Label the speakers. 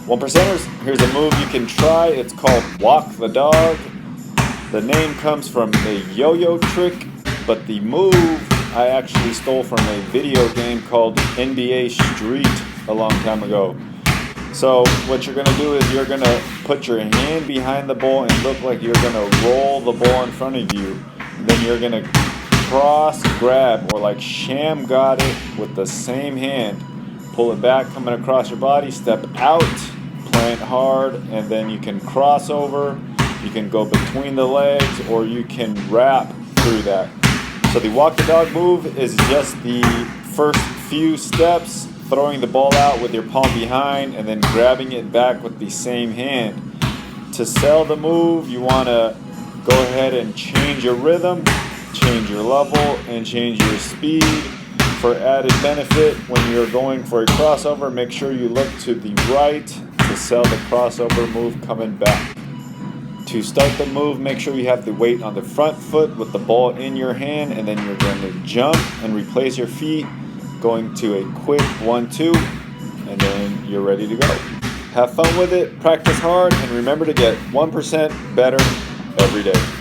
Speaker 1: 1%ers, here's a move you can try. It's called Walk the Dog. The name comes from the yo-yo trick, but the move I actually stole from a video game called NBA Street a long time ago. So what you're going to do is you're going to put your hand behind the ball and look like you're going to roll the ball in front of you. Then you're going to cross grab, or like sham got it with the same hand. Pull it back, coming across your body, step out, plant hard, and then you can cross over. You can go between the legs, or you can wrap through that. So the walk the dog move is just the first few steps, throwing the ball out with your palm behind and then grabbing it back with the same hand. To sell the move, you want to go ahead and change your rhythm, change your level, and change your speed. For added benefit, when you're going for a crossover, make sure you look to the right to sell the crossover move coming back. To start the move, make sure you have the weight on the front foot with the ball in your hand, and then you're going to jump and replace your feet, going to a quick 1-2, and then you're ready to go. Have fun with it, practice hard, and remember to get 1% better every day.